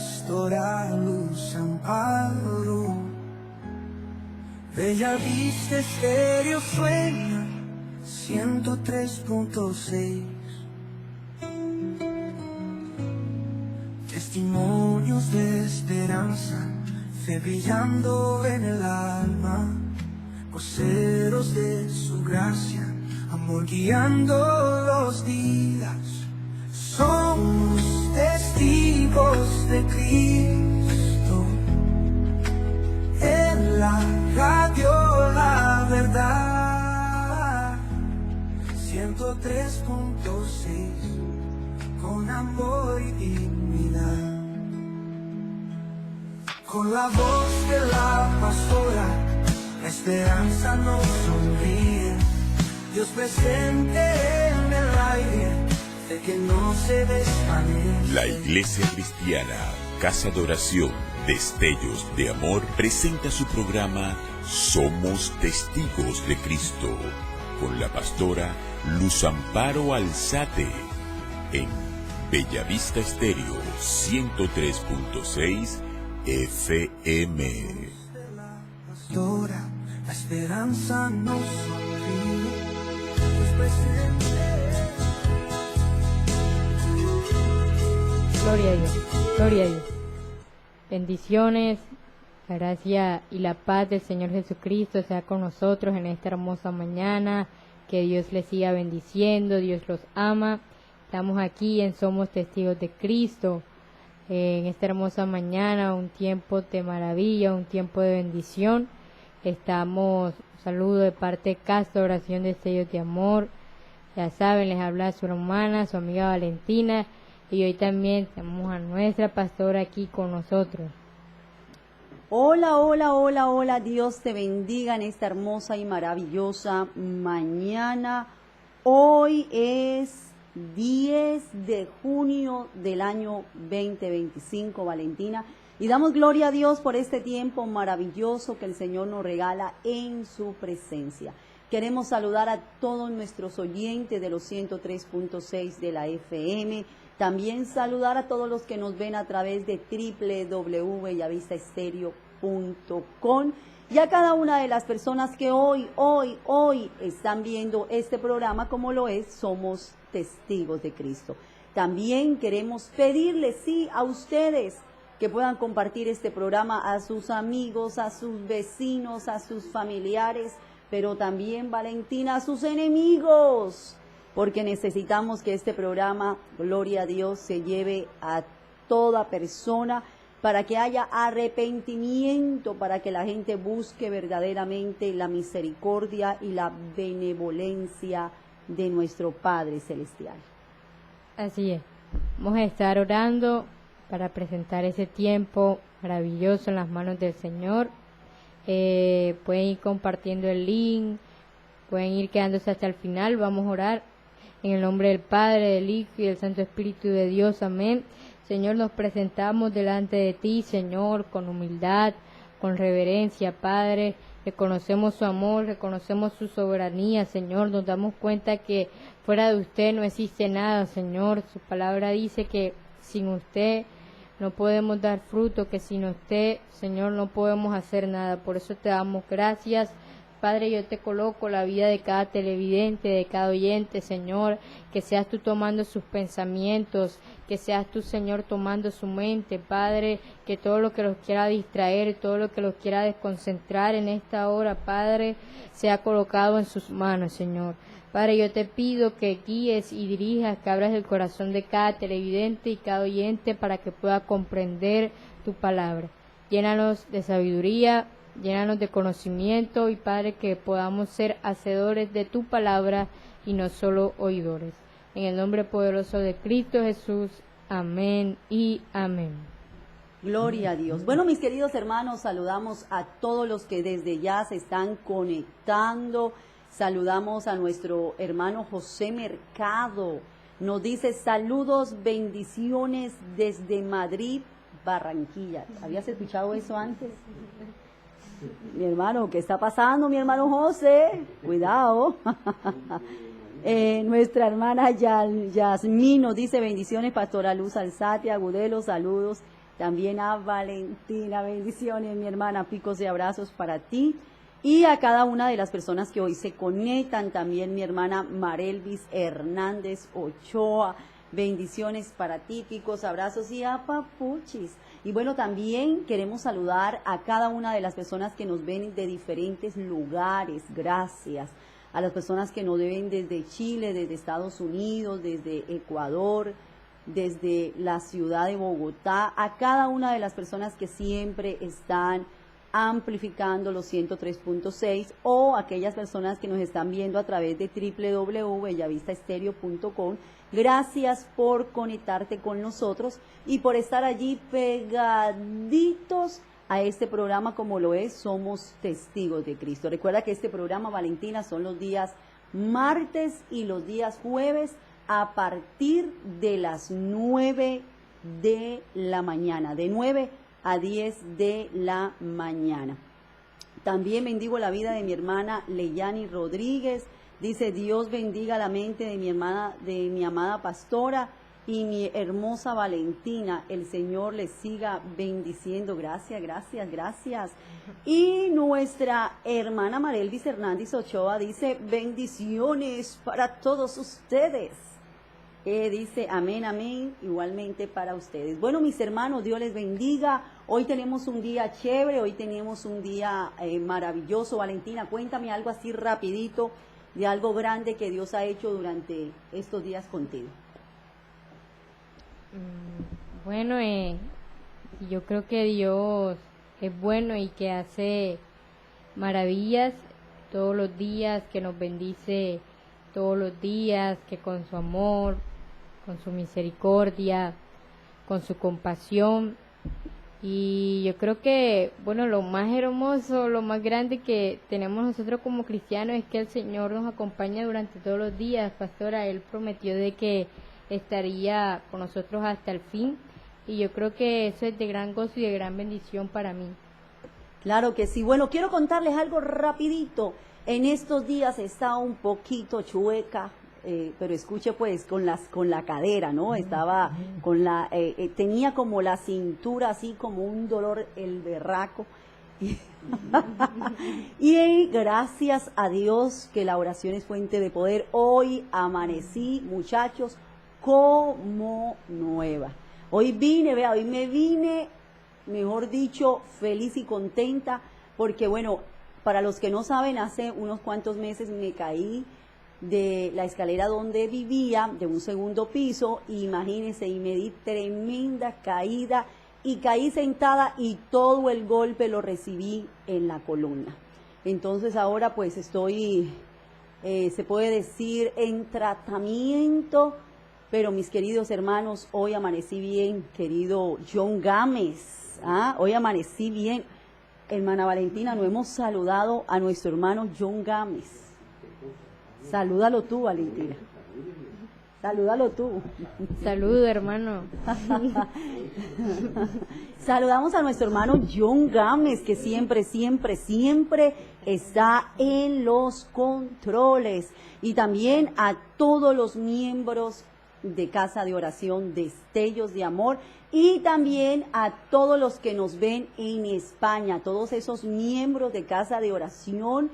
pastora Luz Amparo. Bella Vista Estéreo sueña 103.6. Testimonios de esperanza, fe brillando en el alma, voceros de su gracia, amor guiando los días. Somos testigos de Cristo, en la radio La Verdad, 103.6, con amor y dignidad. Con la voz de la pastora, la esperanza nos sonríe. Dios presente en el aire, de que no se desvanece. La Iglesia Cristiana, Casa de Oración, Destellos de Amor, presenta su programa Somos Testigos de Cristo, con la pastora Luz Amparo Alzate, en Bellavista Estéreo 103.6 FM. La pastora, la esperanza nos sonríe. Dios presente. Gloria a Dios, gloria a Dios. Bendiciones, la gracia y la paz del Señor Jesucristo sea con nosotros en esta hermosa mañana. Que Dios les siga bendiciendo, Dios los ama. Estamos aquí en Somos Testigos de Cristo, en esta hermosa mañana, un tiempo de maravilla, un tiempo de bendición. Estamos, saludo de parte de Casa de Oración de Destellos de Amor. Ya saben, les habla su hermana, su amiga Valentina. Y hoy también tenemos a nuestra pastora aquí con nosotros. Hola, hola, hola, hola, Dios te bendiga en esta hermosa y maravillosa mañana. Hoy es 10 de junio del año 2025, Valentina, y damos gloria a Dios por este tiempo maravilloso que el Señor nos regala en su presencia. Queremos saludar a todos nuestros oyentes de los 103.6 de la FM. También saludar a todos los que nos ven a través de www.bellavistaestereo.com y a cada una de las personas que hoy están viendo este programa, como lo es Somos Testigos de Cristo. También queremos pedirles, sí, a ustedes que puedan compartir este programa a sus amigos, a sus vecinos, a sus familiares, pero también, Valentina, a sus enemigos, porque necesitamos que este programa, gloria a Dios, se lleve a toda persona para que haya arrepentimiento, para que la gente busque verdaderamente la misericordia y la benevolencia de nuestro Padre Celestial. Así es, vamos a estar orando para presentar ese tiempo maravilloso en las manos del Señor. Pueden ir compartiendo el link, pueden ir quedándose hasta el final. Vamos a orar en el nombre del Padre, del Hijo y del Santo Espíritu de Dios. Amén. Señor, nos presentamos delante de ti, Señor, con humildad, con reverencia, Padre. Reconocemos su amor, reconocemos su soberanía, Señor. Nos damos cuenta que fuera de usted no existe nada, Señor. Su palabra dice que sin usted no podemos dar fruto, que sin usted, Señor, no podemos hacer nada. Por eso te damos gracias. Padre, yo te coloco la vida de cada televidente, de cada oyente, Señor, que seas tú tomando sus pensamientos, que seas tú, Señor, tomando su mente, Padre, que todo lo que los quiera distraer, todo lo que los quiera desconcentrar en esta hora, Padre, sea colocado en sus manos, Señor. Padre, yo te pido que guíes y dirijas, que abras el corazón de cada televidente y cada oyente para que pueda comprender tu palabra. Llénanos de sabiduría, llénanos de conocimiento y, Padre, que podamos ser hacedores de tu palabra y no solo oidores. En el nombre poderoso de Cristo Jesús. Amén y amén. Gloria a Dios. Bueno, mis queridos hermanos, saludamos a todos los que desde ya se están conectando. Saludamos a nuestro hermano José Mercado. Nos dice saludos, bendiciones desde Madrid, Barranquilla. ¿Habías escuchado eso antes? Mi hermano, ¿qué está pasando, mi hermano José? Cuidado. Nuestra hermana Yasmín nos dice bendiciones, pastora Luz Alzate, Agudelo, saludos también a Valentina, bendiciones, mi hermana, picos y abrazos para ti, y a cada una de las personas que hoy se conectan, también mi hermana Marelvis Hernández Ochoa, bendiciones para ti, picos, abrazos y a papuchis. Y bueno, también queremos saludar a cada una de las personas que nos ven de diferentes lugares, gracias. A las personas que nos ven desde Chile, desde Estados Unidos, desde Ecuador, desde la ciudad de Bogotá, a cada una de las personas que siempre están amplificando los 103.6 o aquellas personas que nos están viendo a través de www.bellavistaestereo.com. Gracias por conectarte con nosotros y por estar allí pegaditos a este programa como lo es Somos Testigos de Cristo. Recuerda que este programa, Valentina, son los días martes y los días jueves a partir de las 9 de la mañana, de 9 a 10 de la mañana. También bendigo la vida de mi hermana Leyani Rodríguez. Dice, Dios bendiga la mente de mi hermana, de mi amada pastora y mi hermosa Valentina. El Señor les siga bendiciendo. Gracias, gracias, gracias. Y nuestra hermana Marelvis Hernández Ochoa dice, bendiciones para todos ustedes. Dice, amén, amén, igualmente para ustedes. Bueno, mis hermanos, Dios les bendiga. Hoy tenemos un día chévere, hoy tenemos un día maravilloso. Valentina, cuéntame algo así rapidito de algo grande que Dios ha hecho durante estos días contigo. Bueno, yo creo que Dios es bueno y que hace maravillas todos los días, que nos bendice todos los días, que con su amor, con su misericordia, con su compasión. Y yo creo que, bueno, lo más hermoso, lo más grande que tenemos nosotros como cristianos es que el Señor nos acompaña durante todos los días. Pastora, Él prometió de que estaría con nosotros hasta el fin, y yo creo que eso es de gran gozo y de gran bendición para mí. Claro que sí. Bueno, quiero contarles algo rapidito. En estos días estaba un poquito chueca, pero escuche pues con la cadera, ¿no? Estaba con tenía como la cintura así como un dolor el berraco. Y gracias a Dios que la oración es fuente de poder. Hoy amanecí, muchachos, como nueva. Hoy me vine, mejor dicho, feliz y contenta, porque bueno, para los que no saben, hace unos cuantos meses me caí de la escalera donde vivía, de un segundo piso, imagínense, y me di tremenda caída, y caí sentada y todo el golpe lo recibí en la columna. Entonces ahora pues estoy, se puede decir, en tratamiento, pero mis queridos hermanos, hoy amanecí bien, querido John Gámez, hoy amanecí bien. Hermana Valentina, no hemos saludado a nuestro hermano John Gámez. Salúdalo tú, Valentina. Salúdalo tú. Saludo, hermano. Saludamos a nuestro hermano John Gámez, que siempre está en los controles. Y también a todos los miembros de Casa de Oración Destellos de Amor, y también a todos los que nos ven en España, todos esos miembros de Casa de Oración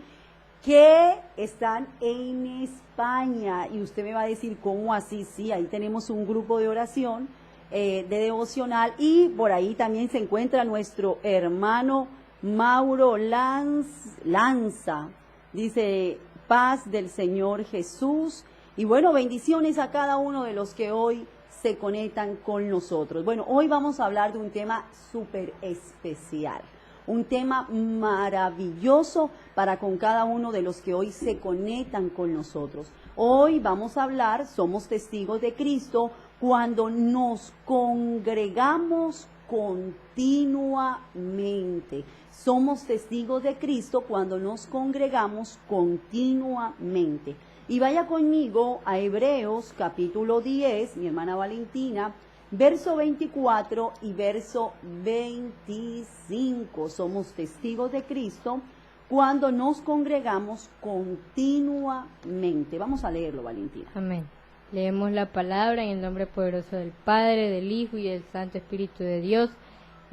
que están en España. Y usted me va a decir, ¿cómo así? Sí, ahí tenemos un grupo de oración, de devocional, y por ahí también se encuentra nuestro hermano Mauro Lanza. Dice, paz del Señor Jesús. Y bueno, bendiciones a cada uno de los que hoy se conectan con nosotros. Bueno, hoy vamos a hablar de un tema súper especial, un tema maravilloso para con cada uno de los que hoy se conectan con nosotros. Hoy vamos a hablar, somos testigos de Cristo, cuando nos congregamos continuamente. Somos testigos de Cristo cuando nos congregamos continuamente. Y vaya conmigo a Hebreos capítulo 10, mi hermana Valentina, verso 24 y verso 25. Somos testigos de Cristo cuando nos congregamos continuamente. Vamos a leerlo, Valentina. Amén. Leemos la palabra en el nombre poderoso del Padre, del Hijo y del Santo Espíritu de Dios.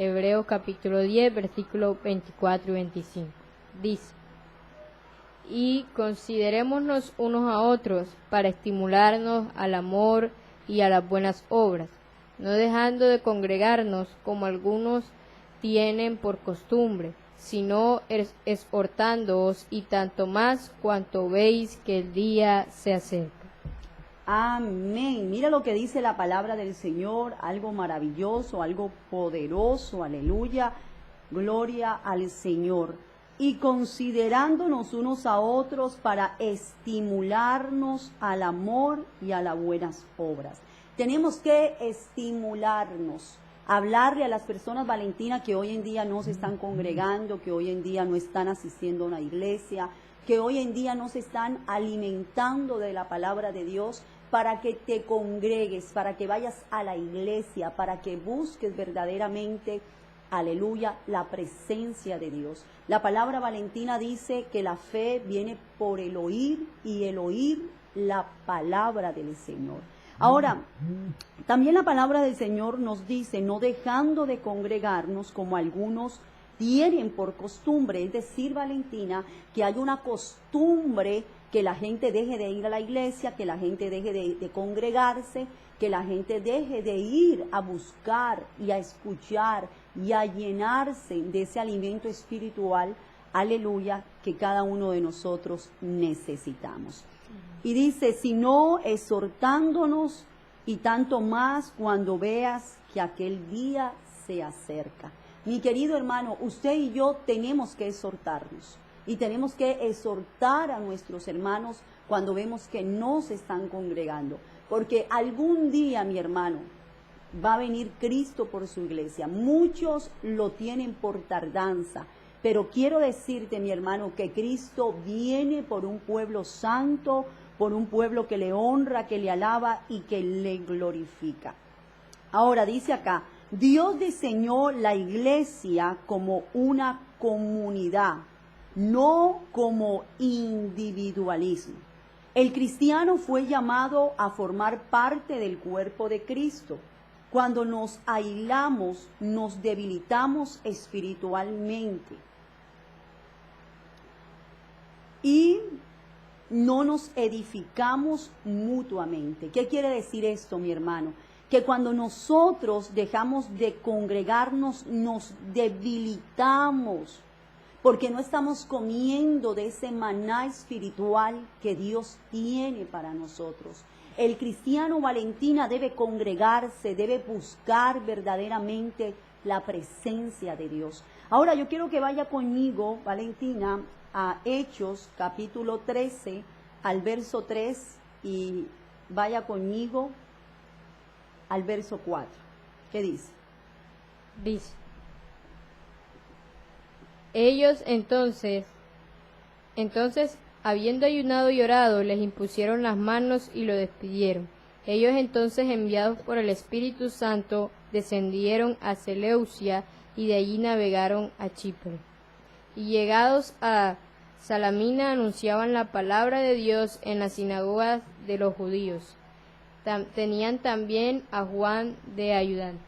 Hebreos capítulo 10, versículos 24 y 25. Dice: y considerémonos unos a otros para estimularnos al amor y a las buenas obras, no dejando de congregarnos como algunos tienen por costumbre, sino exhortándoos, y tanto más cuanto veis que el día se acerca. Amén. Mira lo que dice la palabra del Señor, algo maravilloso, algo poderoso, aleluya, gloria al Señor. Y considerándonos unos a otros para estimularnos al amor y a las buenas obras. Tenemos que estimularnos, hablarle a las personas, Valentina, que hoy en día no se están congregando, que hoy en día no están asistiendo a una iglesia, que hoy en día no se están alimentando de la palabra de Dios, para que te congregues, para que vayas a la iglesia, para que busques verdaderamente, aleluya, la presencia de Dios. La palabra, Valentina, dice que la fe viene por el oír, y el oír la palabra del Señor. Ahora, también la palabra del Señor nos dice, no dejando de congregarnos como algunos tienen por costumbre, es decir, Valentina, que hay una costumbre que la gente deje de ir a la iglesia, que la gente deje de congregarse, que la gente deje de ir a buscar y a escuchar y a llenarse de ese alimento espiritual, aleluya, que cada uno de nosotros necesitamos. Y dice, sino exhortándonos, y tanto más cuando veas que aquel día se acerca. Mi querido hermano, usted y yo tenemos que exhortarnos, y tenemos que exhortar a nuestros hermanos cuando vemos que no se están congregando, porque algún día, mi hermano, va a venir Cristo por su iglesia. Muchos lo tienen por tardanza, pero quiero decirte, mi hermano, que Cristo viene por un pueblo santo, por un pueblo que le honra, que le alaba y que le glorifica. Ahora dice acá, Dios diseñó la iglesia como una comunidad, no como individualismo. El cristiano fue llamado a formar parte del cuerpo de Cristo. Cuando nos aislamos, nos debilitamos espiritualmente y no nos edificamos mutuamente. ¿Qué quiere decir esto, mi hermano? Que cuando nosotros dejamos de congregarnos, nos debilitamos, porque no estamos comiendo de ese maná espiritual que Dios tiene para nosotros. El cristiano, Valentina, debe congregarse, debe buscar verdaderamente la presencia de Dios. Ahora yo quiero que vaya conmigo, Valentina, a Hechos capítulo 13, al verso 3, y vaya conmigo al verso 4. ¿Qué dice? Dice: ellos entonces, habiendo ayunado y orado, les impusieron las manos y lo despidieron. Ellos entonces, enviados por el Espíritu Santo, descendieron a Seleucia y de allí navegaron a Chipre. Y llegados a Salamina anunciaban la palabra de Dios en las sinagogas de los judíos. Tenían también a Juan de ayudante.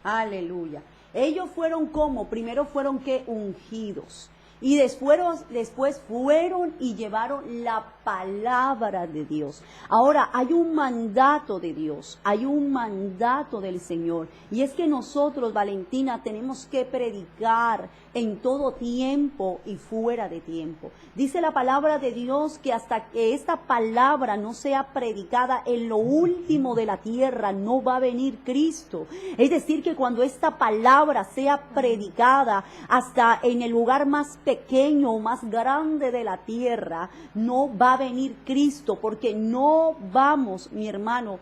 Aleluya. Ellos fueron como, primero fueron que ungidos, y después fueron y llevaron la palabra de Dios. Ahora hay un mandato de Dios, hay un mandato del Señor, y es que nosotros, Valentina, tenemos que predicar en todo tiempo y fuera de tiempo. Dice la palabra de Dios que hasta que esta palabra no sea predicada en lo último de la tierra, no va a venir Cristo. Es decir, que cuando esta palabra sea predicada hasta en el lugar más pequeño o más grande de la tierra, no va a venir Cristo, porque no vamos, mi hermano,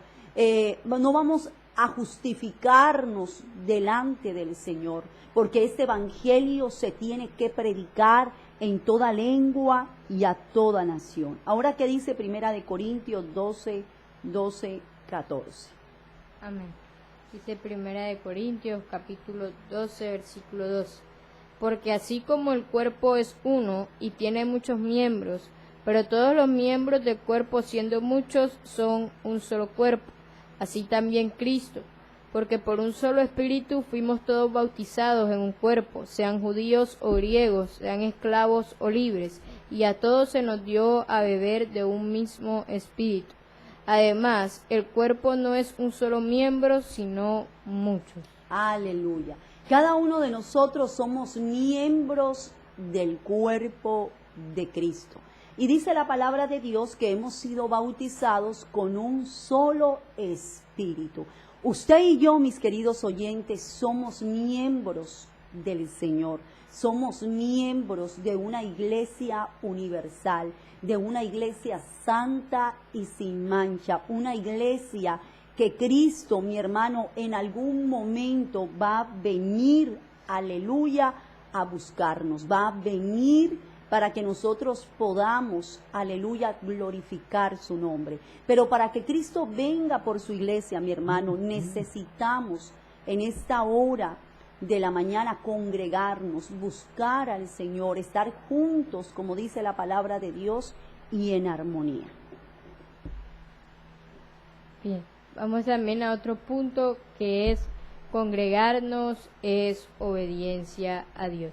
no vamos a justificarnos delante del Señor, porque este evangelio se tiene que predicar en toda lengua y a toda nación. Ahora, ¿qué dice Primera de Corintios 12, 14? Amén. Dice Primera de Corintios capítulo 12, versículo 2. Porque así como el cuerpo es uno y tiene muchos miembros, pero todos los miembros del cuerpo, siendo muchos, son un solo cuerpo, así también Cristo. porque por un solo espíritu fuimos todos bautizados en un cuerpo, sean judíos o griegos, sean esclavos o libres, y a todos se nos dio a beber de un mismo espíritu. Además, el cuerpo no es un solo miembro, sino muchos. Aleluya. Cada uno de nosotros somos miembros del cuerpo de Cristo. Y dice la palabra de Dios que hemos sido bautizados con un solo espíritu. Usted y yo, mis queridos oyentes, somos miembros del Señor. Somos miembros de una iglesia universal, de una iglesia santa y sin mancha, una iglesia que Cristo, mi hermano, en algún momento va a venir, aleluya, a buscarnos, va a venir para que nosotros podamos, aleluya, glorificar su nombre. Pero para que Cristo venga por su iglesia, mi hermano, necesitamos en esta hora de la mañana congregarnos, buscar al Señor, estar juntos, como dice la palabra de Dios, y en armonía. Bien, vamos también a otro punto que es congregarnos es obediencia a Dios.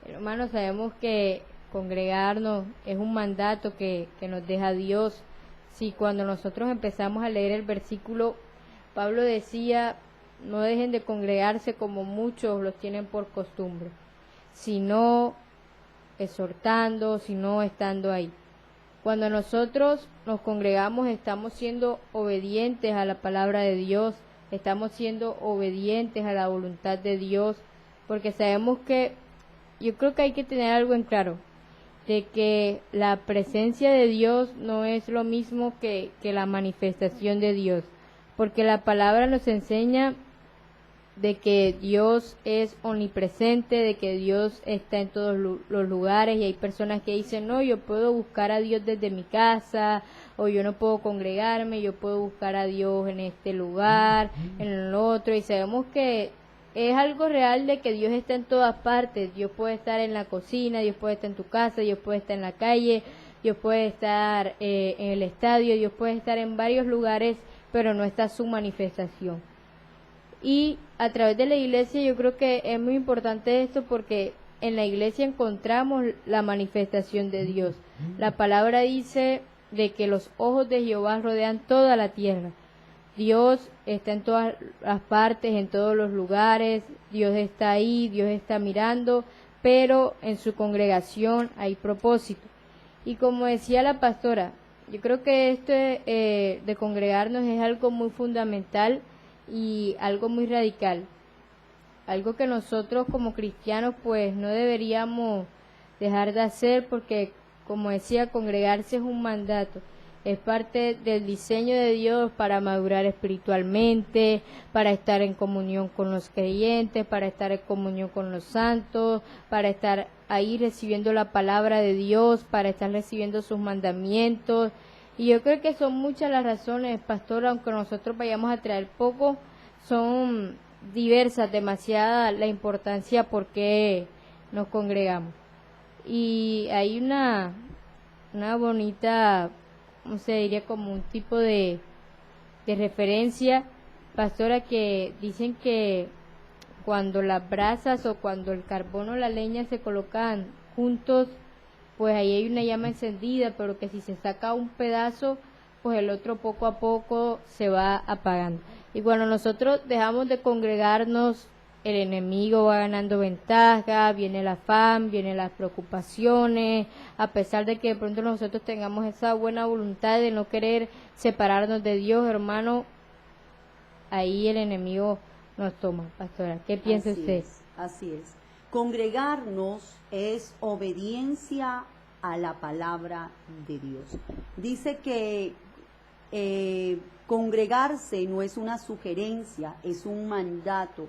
Hermanos, sabemos que congregarnos es un mandato que nos deja Dios. Si cuando nosotros empezamos a leer el versículo, Pablo decía, no dejen de congregarse como muchos los tienen por costumbre, sino exhortando, sino estando ahí. Cuando nosotros nos congregamos estamos siendo obedientes a la palabra de Dios, estamos siendo obedientes a la voluntad de Dios, porque sabemos que, yo creo que hay que tener algo en claro, de que la presencia de Dios no es lo mismo que la manifestación de Dios, porque la palabra nos enseña de que Dios es omnipresente, de que Dios está en todos los lugares, y hay personas que dicen, no, yo puedo buscar a Dios desde mi casa, o yo no puedo congregarme, yo puedo buscar a Dios en este lugar, en el otro, y sabemos que es algo real de que Dios está en todas partes. Dios puede estar en la cocina, Dios puede estar en tu casa, Dios puede estar en la calle, Dios puede estar en el estadio, Dios puede estar en varios lugares, pero no está su manifestación. Y a través de la iglesia yo creo que es muy importante esto, porque en la iglesia encontramos la manifestación de Dios. La palabra dice de que los ojos de Jehová rodean toda la tierra. Dios está en todas las partes, en todos los lugares, Dios está ahí, Dios está mirando, pero en su congregación hay propósito. Y como decía la pastora, yo creo que esto de congregarnos es algo muy fundamental y algo muy radical, algo que nosotros como cristianos pues no deberíamos dejar de hacer, porque como decía, congregarse es un mandato. Es parte del diseño de Dios para madurar espiritualmente, para estar en comunión con los creyentes, para estar en comunión con los santos, para estar ahí recibiendo la palabra de Dios, para estar recibiendo sus mandamientos. Y yo creo que son muchas las razones, pastor, aunque nosotros vayamos a traer poco, son diversas, demasiada la importancia por qué nos congregamos. Y hay una bonita, no sé, diría como un tipo de referencia, pastora, que dicen que cuando las brasas o cuando el carbón o la leña se colocan juntos, pues ahí hay una llama encendida, pero que si se saca un pedazo, pues el otro poco a poco se va apagando. Y cuando nosotros dejamos de congregarnos, el enemigo va ganando ventaja, viene el afán, vienen las preocupaciones, a pesar de que de pronto nosotros tengamos esa buena voluntad de no querer separarnos de Dios, hermano, ahí el enemigo nos toma. Pastora, ¿qué piensa usted? Así es. Congregarnos es obediencia a la palabra de Dios. Dice que congregarse no es una sugerencia, es un mandato.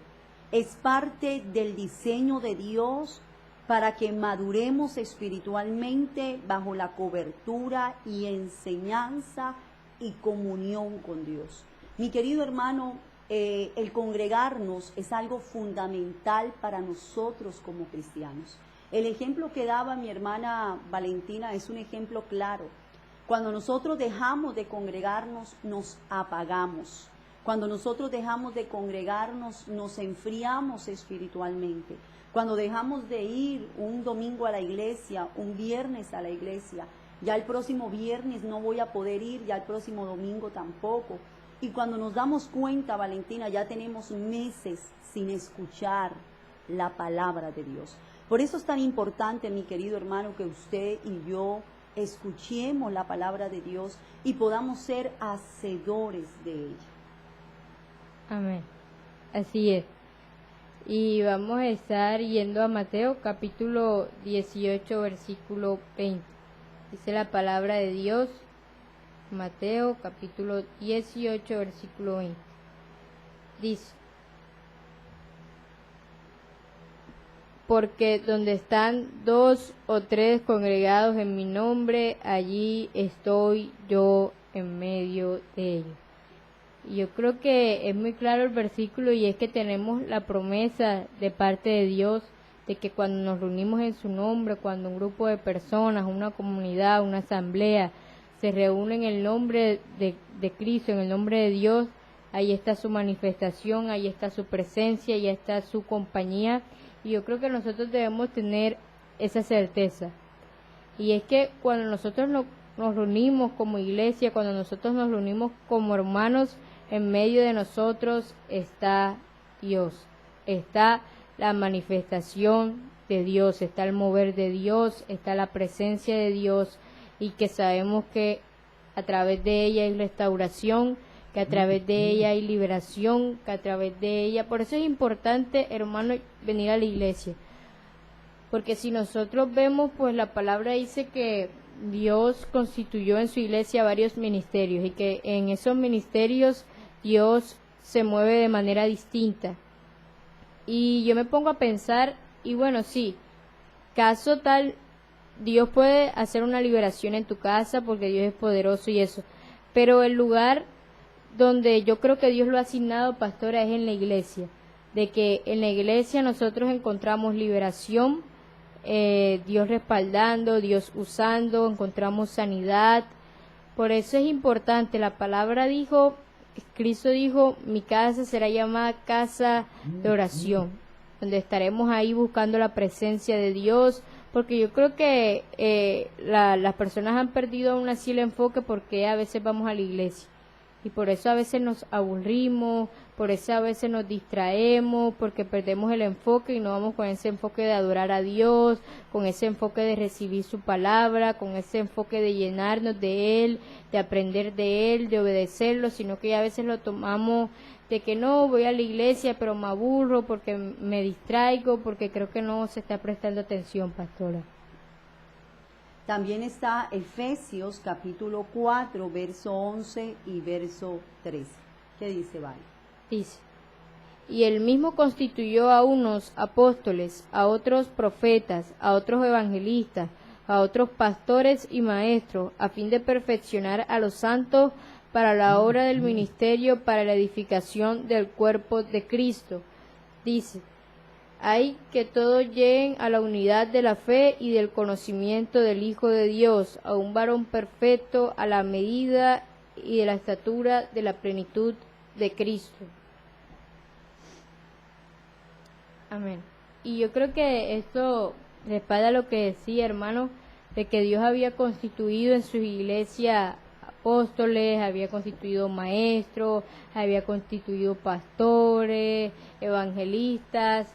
Es parte del diseño de Dios para que maduremos espiritualmente bajo la cobertura y enseñanza y comunión con Dios. Mi querido hermano, el congregarnos es algo fundamental para nosotros como cristianos. El ejemplo que daba mi hermana Valentina es un ejemplo claro. Cuando nosotros dejamos de congregarnos, nos apagamos. Cuando nosotros dejamos de congregarnos, nos enfriamos espiritualmente. Cuando dejamos de ir un domingo a la iglesia, un viernes a la iglesia, ya el próximo viernes no voy a poder ir, ya el próximo domingo tampoco. Y cuando nos damos cuenta, Valentina, ya tenemos meses sin escuchar la palabra de Dios. Por eso es tan importante, mi querido hermano, que usted y yo escuchemos la palabra de Dios y podamos ser hacedores de ella. Amén. Así es. Y vamos a estar yendo a Mateo capítulo 18, versículo 20. Dice la palabra de Dios, Mateo capítulo 18, versículo 20. Dice: porque donde están 2 o 3 congregados en mi nombre, allí estoy yo en medio de ellos. Y yo creo que es muy claro el versículo, y es que tenemos la promesa de parte de Dios de que cuando nos reunimos en su nombre, cuando un grupo de personas, una comunidad, una asamblea se reúne en el nombre de Cristo, en el nombre de Dios, ahí está su manifestación, ahí está su presencia, ahí está su compañía. Y yo creo que nosotros debemos tener esa certeza. Y es que cuando nosotros nos reunimos como iglesia, cuando nosotros nos reunimos como hermanos, en medio de nosotros está Dios, está la manifestación de Dios, está el mover de Dios, está la presencia de Dios, y que sabemos que a través de ella hay restauración, que a través de ella hay liberación, que a través de ella, por eso es importante, hermano, venir a la iglesia, porque si nosotros vemos, pues la palabra dice que Dios constituyó en su iglesia varios ministerios, y que en esos ministerios Dios se mueve de manera distinta. Y yo me pongo a pensar, y bueno, sí, caso tal, Dios puede hacer una liberación en tu casa porque Dios es poderoso y eso, pero el lugar donde yo creo que Dios lo ha asignado, pastora, es en la iglesia, de que en la iglesia nosotros encontramos liberación, Dios respaldando, Dios usando, encontramos sanidad. Por eso es importante, la palabra dijo, Cristo dijo, mi casa será llamada casa de oración, donde estaremos ahí buscando la presencia de Dios, porque yo creo que las personas han perdido aún así el enfoque, porque a veces vamos a la iglesia y por eso a veces nos aburrimos, por eso a veces nos distraemos, porque perdemos el enfoque y no vamos con ese enfoque de adorar a Dios, con ese enfoque de recibir su palabra, con ese enfoque de llenarnos de Él, de aprender de Él, de obedecerlo, sino que a veces lo tomamos de que no, voy a la iglesia pero me aburro porque me distraigo, porque creo que no se está prestando atención, pastora. También está Efesios capítulo 4, verso 11 y verso 13. ¿Qué dice, Vale? Dice: y él mismo constituyó a unos apóstoles, a otros profetas, a otros evangelistas, a otros pastores y maestros, a fin de perfeccionar a los santos para la obra del ministerio, para la edificación del cuerpo de Cristo. Dice: hay que todos lleguen a la unidad de la fe y del conocimiento del Hijo de Dios, a un varón perfecto, a la medida y de la estatura de la plenitud de Cristo. Amén. Y yo creo que esto respalda lo que decía, hermano, de que Dios había constituido en su iglesia apóstoles, había constituido maestros, había constituido pastores, evangelistas,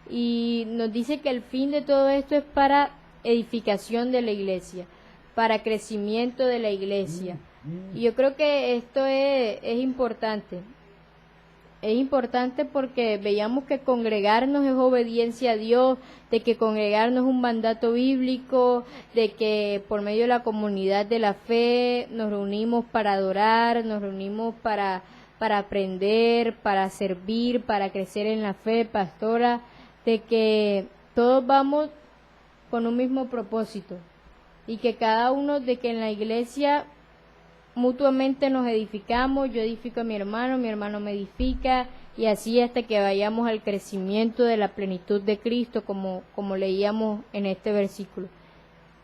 y nos dice que el fin de todo esto es para edificación de la iglesia, para crecimiento de la iglesia. Y yo creo que esto es importante. Es importante porque veíamos que congregarnos es obediencia a Dios, de que congregarnos es un mandato bíblico, de que por medio de la comunidad de la fe nos reunimos para adorar, nos reunimos para aprender, para servir, para crecer en la fe, pastora, de que todos vamos con un mismo propósito y que cada uno, de que en la iglesia mutuamente nos edificamos, yo edifico a mi hermano me edifica, y así hasta que vayamos al crecimiento de la plenitud de Cristo, como leíamos en este versículo.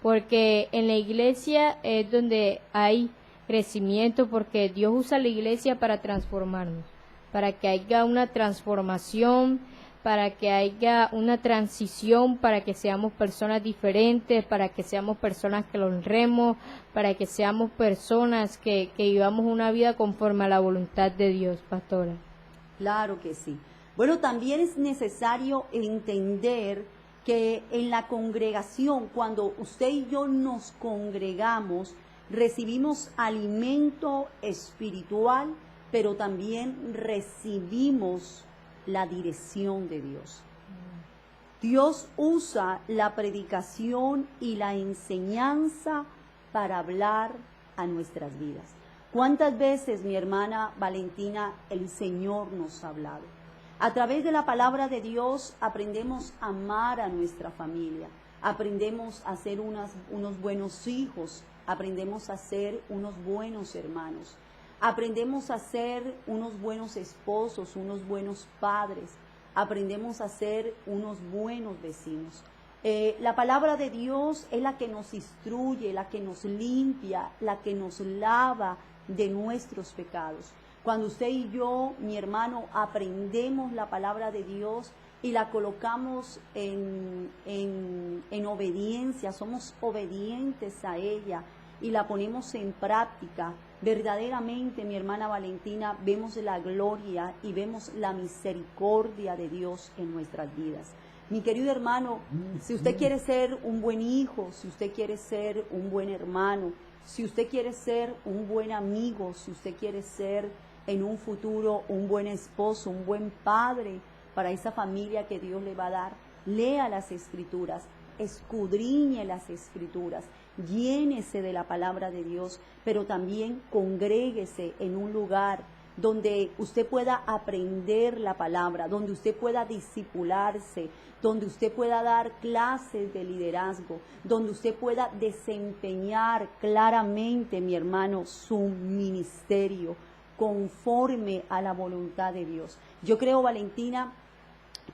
Porque en la iglesia es donde hay crecimiento, porque Dios usa la iglesia para transformarnos, para que haya una transformación, para que haya una transición, para que seamos personas diferentes, para que seamos personas que lo honremos, para que seamos personas que vivamos una vida conforme a la voluntad de Dios, pastora. Claro que sí. Bueno, también es necesario entender que en la congregación, cuando usted y yo nos congregamos, recibimos alimento espiritual, pero también recibimos la dirección de Dios. Dios usa la predicación y la enseñanza para hablar a nuestras vidas. ¿Cuántas veces, mi hermana Valentina, el Señor nos ha hablado? A través de la palabra de Dios aprendemos a amar a nuestra familia, aprendemos a ser unos buenos hijos, aprendemos a ser unos buenos hermanos, aprendemos a ser unos buenos esposos, unos buenos padres, aprendemos a ser unos buenos vecinos. La palabra de Dios es la que nos instruye, la que nos limpia, la que nos lava de nuestros pecados. Cuando usted y yo, mi hermano, aprendemos la palabra de Dios y la colocamos en obediencia, somos obedientes a ella y la ponemos en práctica, verdaderamente, mi hermana Valentina, vemos la gloria y vemos la misericordia de Dios en nuestras vidas. Mi querido hermano, si usted quiere ser un buen hijo, si usted quiere ser un buen hermano, si usted quiere ser un buen amigo, si usted quiere ser en un futuro un buen esposo, un buen padre para esa familia que Dios le va a dar, lea las Escrituras, escudriñe las Escrituras, llénese de la palabra de Dios, pero también congréguese en un lugar donde usted pueda aprender la palabra, donde usted pueda discipularse, donde usted pueda dar clases de liderazgo, donde usted pueda desempeñar claramente, mi hermano, su ministerio conforme a la voluntad de Dios. Yo creo, Valentina,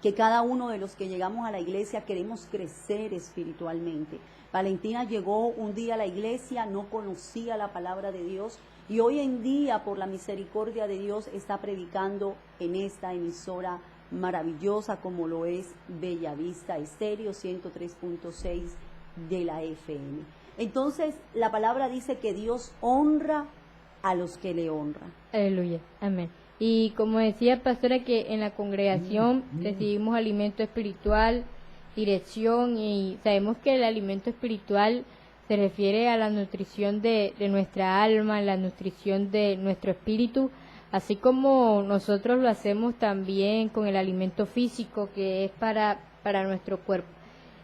que cada uno de los que llegamos a la iglesia queremos crecer espiritualmente. Valentina llegó un día a la iglesia, no conocía la palabra de Dios y hoy en día, por la misericordia de Dios, está predicando en esta emisora maravillosa como lo es Bellavista Estéreo 103.6 de la FM. Entonces, la palabra dice que Dios honra a los que le honran. Aleluya, amén. Y como decía pastora, que en la congregación recibimos alimento espiritual, dirección, y sabemos que el alimento espiritual se refiere a la nutrición de nuestra alma, la nutrición de nuestro espíritu, así como nosotros lo hacemos también con el alimento físico, que es para nuestro cuerpo.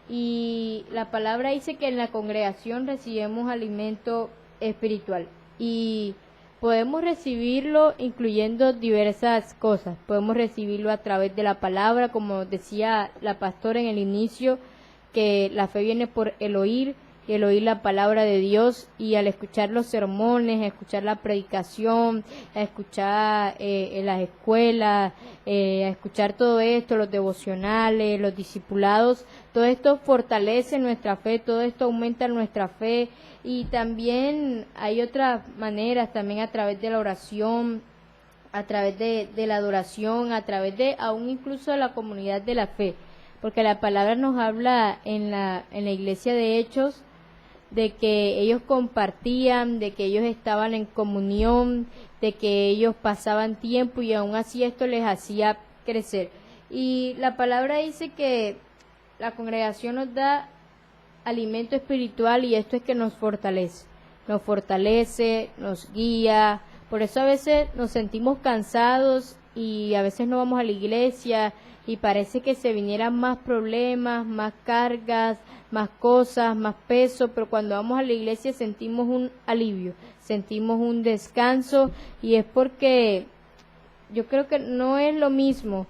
Y la palabra dice que en la congregación recibimos alimento espiritual y podemos recibirlo incluyendo diversas cosas. Podemos recibirlo a través de la palabra, como decía la pastora en el inicio, que la fe viene por el oír, y el oír la palabra de Dios, y al escuchar los sermones, a escuchar la predicación, a escuchar en las escuelas, a escuchar todo esto, los devocionales, los discipulados, todo esto fortalece nuestra fe, todo esto aumenta nuestra fe. Y también hay otras maneras, también a través de la oración, a través de la adoración, a través de aún incluso de la comunidad de la fe, porque la palabra nos habla en la iglesia de Hechos de que ellos compartían, de que ellos estaban en comunión, de que ellos pasaban tiempo y aún así esto les hacía crecer. Y la palabra dice que la congregación nos da alimento espiritual y esto es que nos fortalece, nos guía. Por eso a veces nos sentimos cansados y a veces no vamos a la iglesia y parece que se vinieran más problemas, más cargas, más cosas, más peso, pero cuando vamos a la iglesia sentimos un alivio, sentimos un descanso, y es porque yo creo que no es lo mismo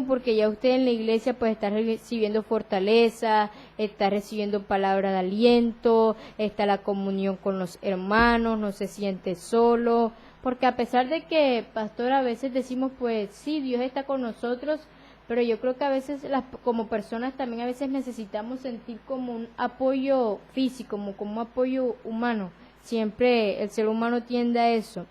porque ya usted en la iglesia pues está recibiendo fortaleza, está recibiendo palabra de aliento, está la comunión con los hermanos, no se siente solo, porque a pesar de que, pastor, a veces decimos pues sí, Dios está con nosotros, pero yo creo que a veces como personas también a veces necesitamos sentir como un apoyo físico, como un apoyo humano. Siempre el ser humano tiende a eso.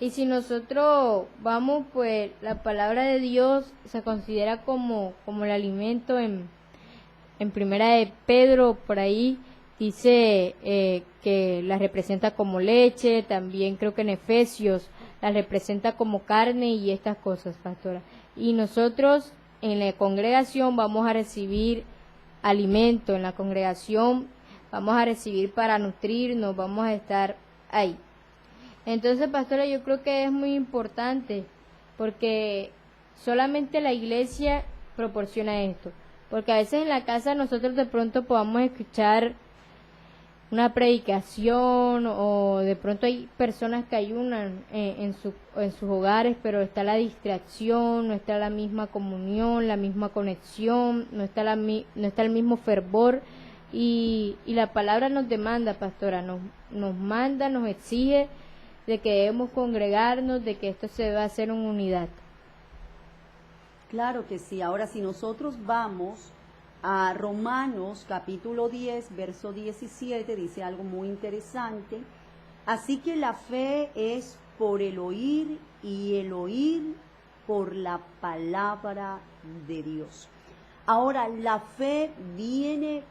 Y si nosotros vamos, pues la palabra de Dios se considera como el alimento en primera de Pedro, por ahí dice que la representa como leche, también creo que en Efesios la representa como carne y estas cosas, pastora. Y nosotros en la congregación vamos a recibir alimento, en la congregación vamos a recibir para nutrirnos, vamos a estar ahí. Entonces, pastora, yo creo que es muy importante porque solamente la iglesia proporciona esto. Porque a veces en la casa nosotros de pronto podamos escuchar una predicación o de pronto hay personas que ayunan en sus hogares, pero está la distracción, no está la misma comunión, la misma conexión, no está el mismo fervor y la palabra nos demanda, pastora, nos manda, nos exige de que debemos congregarnos, de que esto se va a hacer en unidad. Claro que sí. Ahora, si nosotros vamos a Romanos capítulo 10, verso 17, dice algo muy interesante. Así que la fe es por el oír y el oír por la palabra de Dios. Ahora, la fe viene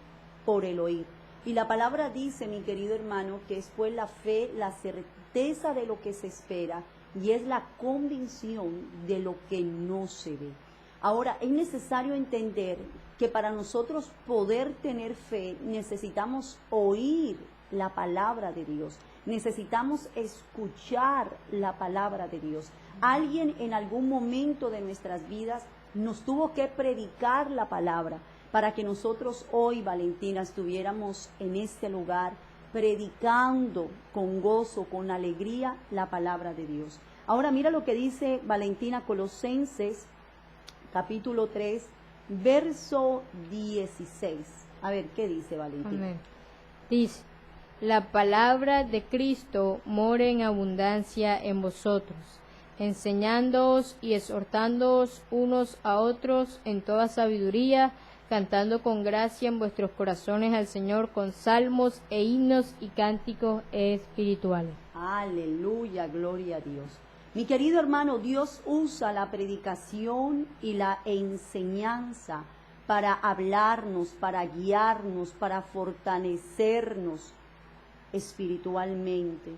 por el oír. Y la palabra dice, mi querido hermano, que es pues la fe, la certeza de lo que se espera y es la convicción de lo que no se ve. Ahora, es necesario entender que para nosotros poder tener fe necesitamos oír la palabra de Dios, necesitamos escuchar la palabra de Dios. Alguien en algún momento de nuestras vidas nos tuvo que predicar la palabra para que nosotros hoy, Valentina, estuviéramos en este lugar predicando con gozo, con alegría la palabra de Dios. Ahora mira lo que dice Valentina, Colosenses capítulo 3, verso 16. A ver, ¿qué dice Valentina? Amén. Dice, la palabra de Cristo more en abundancia en vosotros, enseñándoos y exhortándoos unos a otros en toda sabiduría, cantando con gracia en vuestros corazones al Señor con salmos e himnos y cánticos espirituales. Aleluya, gloria a Dios. Mi querido hermano, Dios usa la predicación y la enseñanza para hablarnos, para guiarnos, para fortalecernos espiritualmente,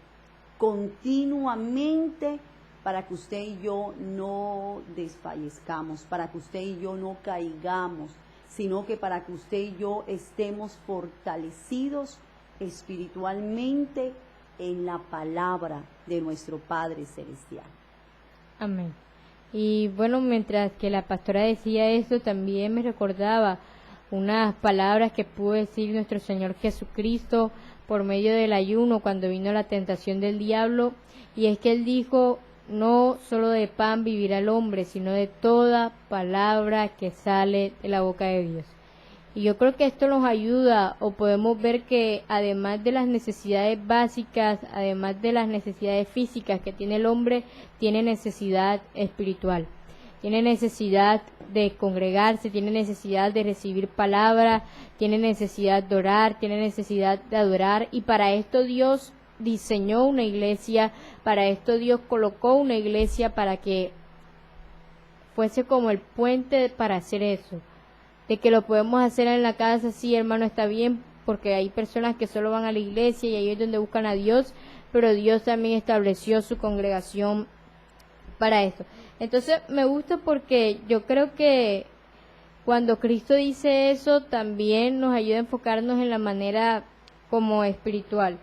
continuamente, para que usted y yo no desfallezcamos, para que usted y yo no caigamos, sino que para que usted y yo estemos fortalecidos espiritualmente en la palabra de nuestro Padre Celestial. Amén. Y bueno, mientras que la pastora decía esto, también me recordaba unas palabras que pudo decir nuestro Señor Jesucristo por medio del ayuno cuando vino la tentación del diablo, y es que Él dijo, no solo de pan vivirá el hombre, sino de toda palabra que sale de la boca de Dios. Y yo creo que esto nos ayuda, o podemos ver que además de las necesidades básicas, además de las necesidades físicas que tiene el hombre, tiene necesidad espiritual. Tiene necesidad de congregarse, tiene necesidad de recibir palabra, tiene necesidad de orar, tiene necesidad de adorar. Y para esto Dios diseñó una iglesia, para esto Dios colocó una iglesia para que fuese como el puente para hacer eso. De que lo podemos hacer en la casa, sí, hermano, está bien, porque hay personas que solo van a la iglesia y ahí es donde buscan a Dios, pero Dios también estableció su congregación para esto. Entonces me gusta porque yo creo que cuando Cristo dice eso, también nos ayuda a enfocarnos en la manera como espiritual,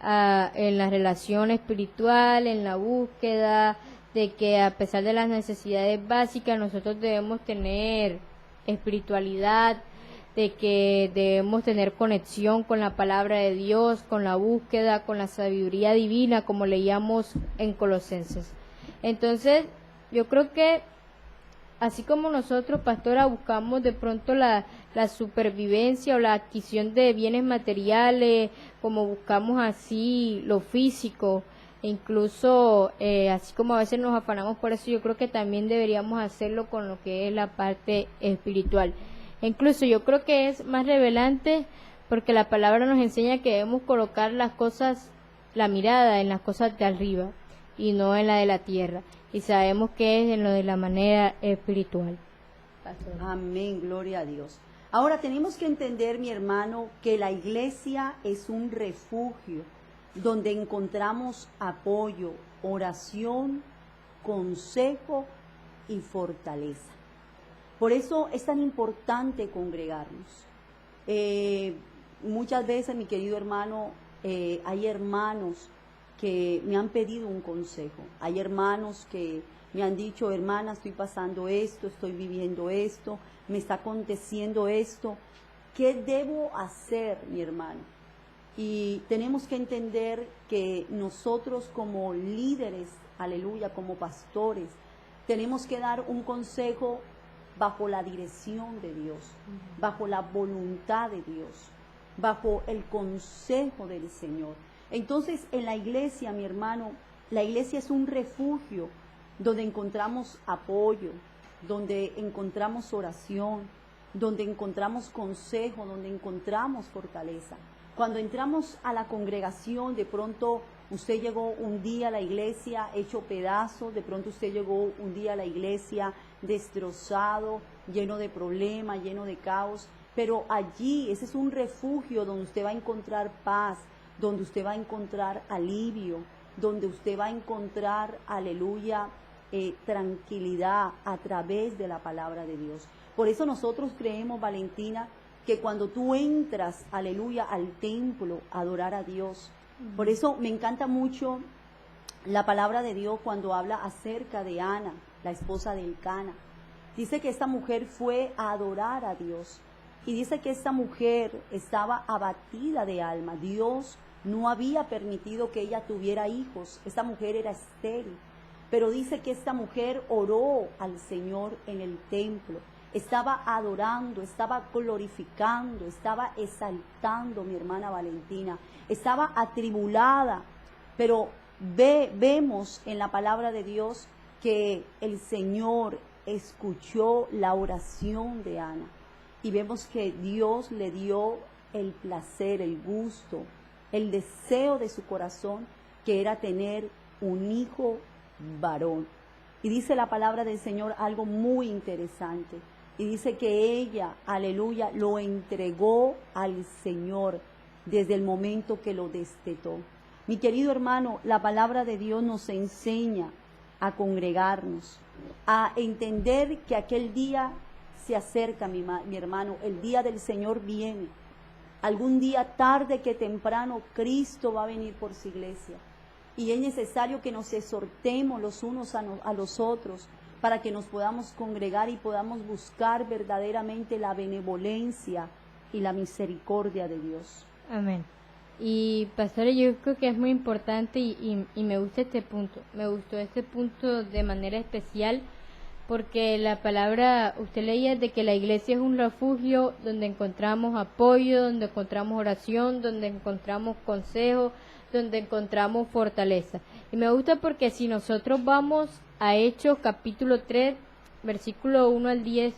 en la relación espiritual, en la búsqueda, de que a pesar de las necesidades básicas, nosotros debemos tener espiritualidad, de que debemos tener conexión con la palabra de Dios, con la búsqueda, con la sabiduría divina, como leíamos en Colosenses. Entonces, yo creo que así como nosotros, pastora, buscamos de pronto la supervivencia o la adquisición de bienes materiales, como buscamos así lo físico, e incluso así como a veces nos afanamos por eso, yo creo que también deberíamos hacerlo con lo que es la parte espiritual. E incluso yo creo que es más revelante porque la palabra nos enseña que debemos colocar las cosas, la mirada en las cosas de arriba. y no en la de la tierra. Y sabemos que es en lo de la manera espiritual. Pastor. Amén, gloria a Dios. Ahora tenemos que entender, mi hermano, que la iglesia es un refugio donde encontramos apoyo, oración, consejo y fortaleza. Por eso es tan importante congregarnos. Muchas veces, mi querido hermano, hay hermanos que me han pedido un consejo. Hay hermanos que me han dicho, hermana, estoy pasando esto, estoy viviendo esto, me está aconteciendo esto. ¿Qué debo hacer, mi hermano? Y tenemos que entender que nosotros como líderes, aleluya, como pastores, tenemos que dar un consejo bajo la dirección de Dios, bajo la voluntad de Dios, bajo el consejo del Señor. Entonces, en la iglesia, mi hermano, la iglesia es un refugio donde encontramos apoyo, donde encontramos oración, donde encontramos consejo, donde encontramos fortaleza. Cuando entramos a la congregación, de pronto usted llegó un día a la iglesia hecho pedazos, de pronto usted llegó un día a la iglesia destrozado, lleno de problemas, lleno de caos, pero allí, ese es un refugio donde usted va a encontrar paz, donde usted va a encontrar alivio, donde usted va a encontrar, aleluya, tranquilidad a través de la palabra de Dios. Por eso nosotros creemos, Valentina, que cuando tú entras, aleluya, al templo a adorar a Dios, por eso me encanta mucho la palabra de Dios cuando habla acerca de Ana, la esposa de Elcana. Dice que esta mujer fue a adorar a Dios y dice que esta mujer estaba abatida de alma. Dios no había permitido que ella tuviera hijos. Esta mujer era estéril, pero dice que esta mujer oró al Señor en el templo. Estaba adorando, estaba glorificando, estaba exaltando, mi hermana Valentina. Estaba atribulada, pero vemos en la palabra de Dios que el Señor escuchó la oración de Ana. Y vemos que Dios le dio el placer, el gusto, el deseo de su corazón, que era tener un hijo varón. Y dice la palabra del Señor algo muy interesante. Y dice que ella, aleluya, lo entregó al Señor desde el momento que lo destetó. Mi querido hermano, la palabra de Dios nos enseña a congregarnos, a entender que aquel día se acerca, mi hermano, el día del Señor viene. Algún día, tarde que temprano, Cristo va a venir por su iglesia. Y es necesario que nos exhortemos los unos a los otros, para que nos podamos congregar y podamos buscar verdaderamente la benevolencia y la misericordia de Dios. Amén. Y pastora, yo creo que es muy importante y me gusta este punto. Me gustó este punto de manera especial porque la palabra, usted leía de que la iglesia es un refugio donde encontramos apoyo, donde encontramos oración, donde encontramos consejo, donde encontramos fortaleza. Y me gusta porque si nosotros vamos a Hechos capítulo 3, versículo 1 al 10,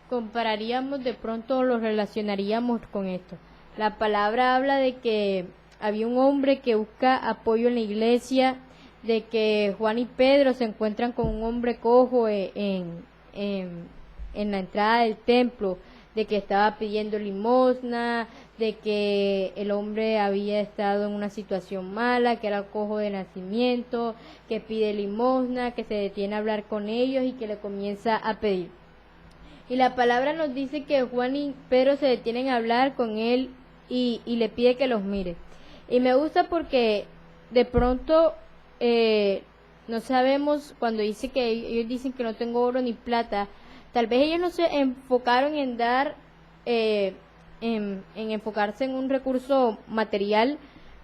compararíamos, de pronto lo relacionaríamos con esto. La palabra habla de que había un hombre que busca apoyo en la iglesia, de que Juan y Pedro se encuentran con un hombre cojo en la entrada del templo, de que estaba pidiendo limosna, de que el hombre había estado en una situación mala, que era cojo de nacimiento, que pide limosna, que se detiene a hablar con ellos y que le comienza a pedir. Y la palabra nos dice que Juan y Pedro se detienen a hablar con él y le pide que los mire. Y me gusta porque de pronto no sabemos, cuando dice que ellos dicen que no tengo oro ni plata, tal vez ellos no se enfocaron en dar, en enfocarse en un recurso material,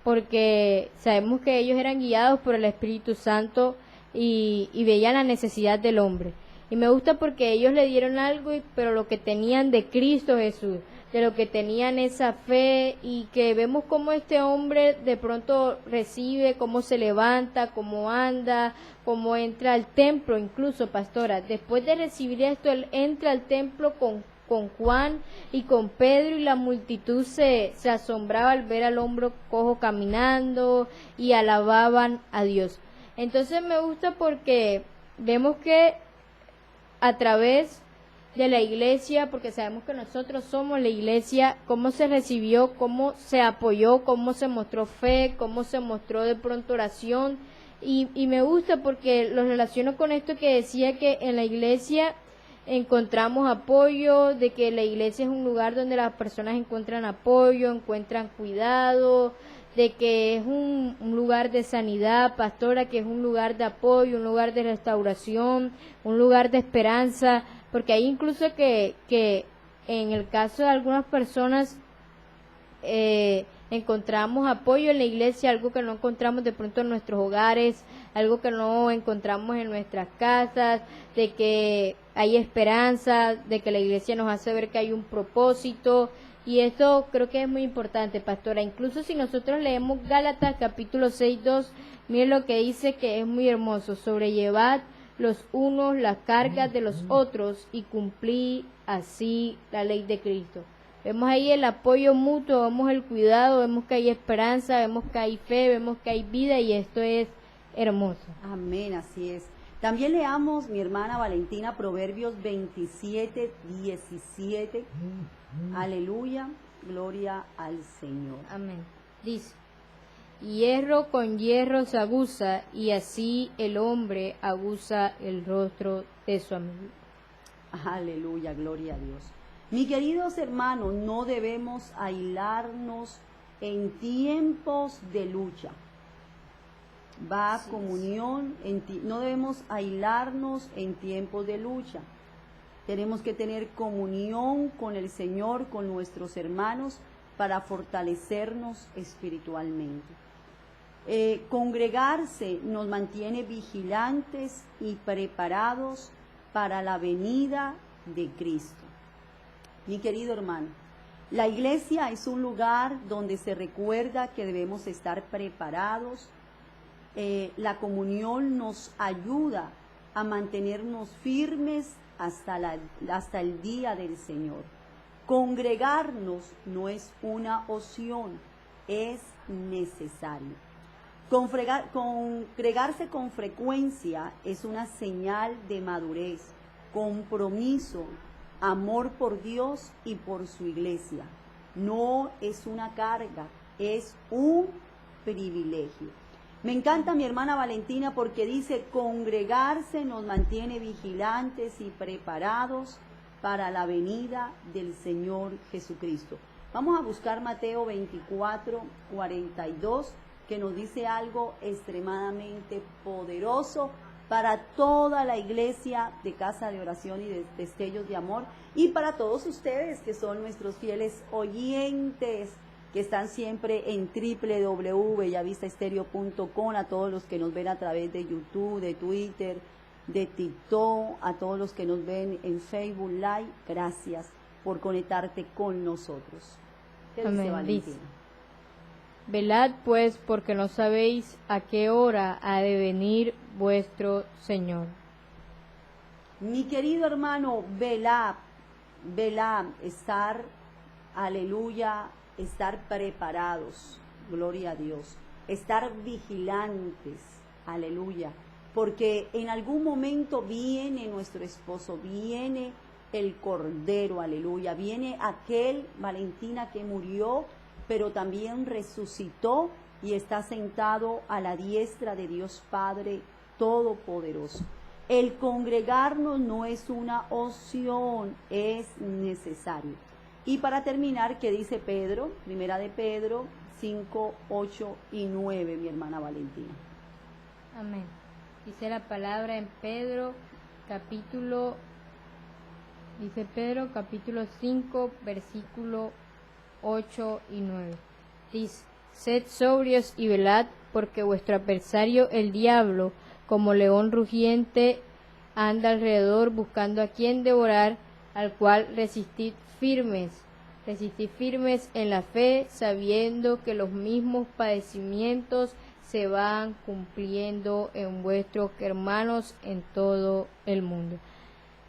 porque sabemos que ellos eran guiados por el Espíritu Santo y veían la necesidad del hombre. Y me gusta porque ellos le dieron algo, pero lo que tenían de Cristo Jesús, de lo que tenían esa fe, y que vemos cómo este hombre de pronto recibe, cómo se levanta, cómo anda, cómo entra al templo, incluso, pastora, después de recibir esto, él entra al templo con Juan y con Pedro, y la multitud se asombraba al ver al hombre cojo caminando y alababan a Dios. Entonces me gusta porque vemos que a través de la iglesia, porque sabemos que nosotros somos la iglesia, cómo se recibió, cómo se apoyó, cómo se mostró fe, cómo se mostró de pronto oración, y me gusta porque lo relaciono con esto que decía que en la iglesia encontramos apoyo, de que la iglesia es un lugar donde las personas encuentran apoyo, encuentran cuidado, de que es un lugar de sanidad, pastora, que es un lugar de apoyo, un lugar de restauración, un lugar de esperanza, porque hay incluso que en el caso de algunas personas encontramos apoyo en la iglesia, algo que no encontramos de pronto en nuestros hogares, algo que no encontramos en nuestras casas, de que hay esperanza, de que la iglesia nos hace ver que hay un propósito, y esto creo que es muy importante, pastora. Incluso si nosotros leemos Gálatas capítulo 6:2, miren lo que dice, que es muy hermoso: sobrellevad los unos las cargas de los otros y cumplí así la ley de Cristo. Vemos ahí el apoyo mutuo, vemos el cuidado, vemos que hay esperanza, vemos que hay fe, vemos que hay vida, y esto es hermoso. Amén, así es. También leamos, mi hermana Valentina, Proverbios 27:17. Aleluya, gloria al Señor. Amén. Dice: hierro con hierro se aguza, y así el hombre aguza el rostro de su amigo. Aleluya, gloria a Dios. Mis queridos hermanos, no debemos aislarnos en tiempos de lucha. Va comunión, no debemos aislarnos en tiempos de lucha. Tenemos que tener comunión con el Señor, con nuestros hermanos, para fortalecernos espiritualmente. Congregarse nos mantiene vigilantes y preparados para la venida de Cristo. Mi querido hermano, la iglesia es un lugar donde se recuerda que debemos estar preparados. La comunión nos ayuda a mantenernos firmes hasta el día del Señor. Congregarnos no es una opción, es necesario. Congregarse con frecuencia es una señal de madurez, compromiso, amor por Dios y por su iglesia. No es una carga, es un privilegio. Me encanta mi hermana Valentina porque dice: congregarse nos mantiene vigilantes y preparados para la venida del Señor Jesucristo. Vamos a buscar Mateo 24:42, que nos dice algo extremadamente poderoso para toda la iglesia de Casa de Oración y de Destellos de Amor, y para todos ustedes que son nuestros fieles oyentes, que están siempre en www.bellavistaestereo.com, a todos los que nos ven a través de YouTube, de Twitter, de TikTok, a todos los que nos ven en Facebook Live, gracias por conectarte con nosotros. ¿Qué dice Valentina? Velad pues, porque no sabéis a qué hora ha de venir vuestro Señor. Mi querido hermano, velad, estar, aleluya, estar preparados, gloria a Dios, estar vigilantes, aleluya, porque en algún momento viene nuestro esposo, viene el Cordero, aleluya, viene aquel, Valentina, que murió, pero también resucitó y está sentado a la diestra de Dios Padre Todopoderoso. El congregarnos no es una opción, es necesario. Y para terminar, ¿qué dice Pedro? Primera de Pedro 5, 8 y 9, mi hermana Valentina. Amén. Dice la palabra en Pedro, capítulo 5, versículo 8 y 9. Dice: sed sobrios y velad, porque vuestro adversario el diablo, como león rugiente, anda alrededor buscando a quien devorar, al cual resistid firmes en la fe, sabiendo que los mismos padecimientos se van cumpliendo en vuestros hermanos en todo el mundo.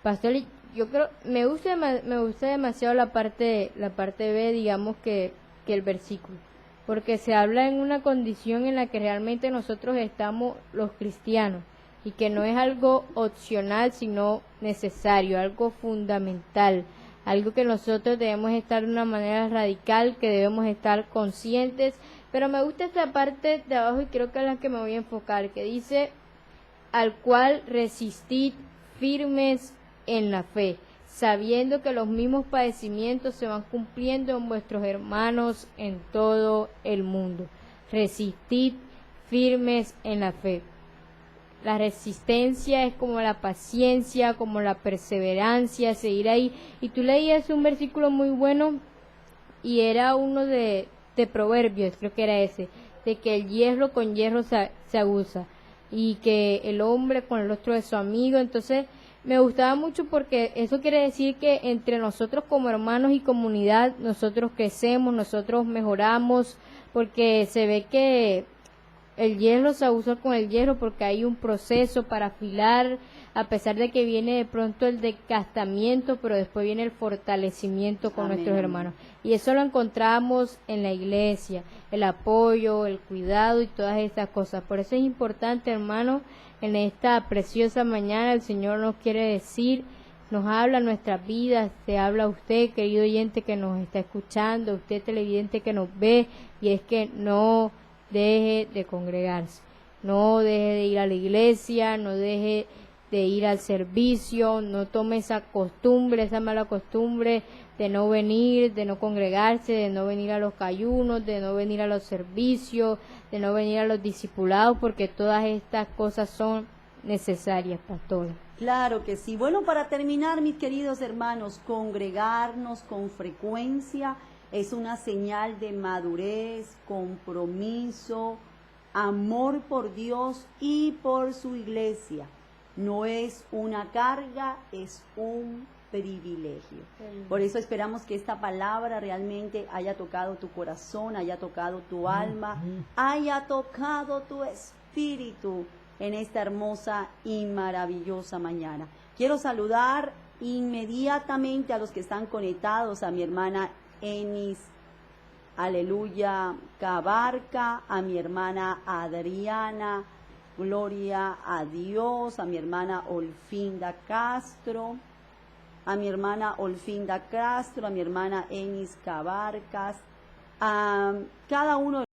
Pastor, yo creo, me gusta demasiado la parte B, digamos que el versículo. porque se habla en una condición en la que realmente nosotros estamos los cristianos, y que no es algo opcional, sino necesario, algo fundamental, algo que nosotros debemos estar de una manera radical, que debemos estar conscientes. Pero me gusta esta parte de abajo y creo que es la que me voy a enfocar, que dice: al cual resistid firmes en la fe, sabiendo que los mismos padecimientos se van cumpliendo en vuestros hermanos en todo el mundo. Resistid firmes en la fe. La resistencia es como la paciencia, como la perseverancia, seguir ahí. Y tú leías un versículo muy bueno, y era uno de Proverbios, creo que era ese, de que el hierro con hierro se aguza, y que el hombre con el otro de su amigo. Entonces me gustaba mucho, porque eso quiere decir que entre nosotros como hermanos y comunidad, nosotros crecemos, nosotros mejoramos, porque se ve que el hierro se usa con el hierro, porque hay un proceso para afilar, a pesar de que viene de pronto el desgastamiento, pero después viene el fortalecimiento con nuestros hermanos. Y eso lo encontramos en la iglesia, el apoyo, el cuidado y todas esas cosas. Por eso es importante, hermano, en esta preciosa mañana el Señor nos quiere decir, nos habla nuestras vidas, te habla a usted, querido oyente que nos está escuchando, usted televidente que nos ve, y es que no deje de congregarse, no deje de ir a la iglesia, no deje de ir al servicio, no tome esa costumbre, esa mala costumbre de no venir, de no congregarse, de no venir a los ayunos, de no venir a los servicios, de no venir a los discipulados, porque todas estas cosas son necesarias, pastora. Claro que sí. Bueno, para terminar, mis queridos hermanos, congregarnos con frecuencia es una señal de madurez, compromiso, amor por Dios y por su iglesia. No es una carga, es un privilegio. Por eso esperamos que esta palabra realmente haya tocado tu corazón, haya tocado tu alma, haya tocado tu espíritu en esta hermosa y maravillosa mañana. Quiero saludar inmediatamente a los que están conectados, a mi hermana Enis, aleluya, Cabarca, a mi hermana Adriana, gloria a Dios, a mi hermana Olfinda Castro, a mi hermana Olfinda Castro, a mi hermana Enis Cabarcas, a cada uno de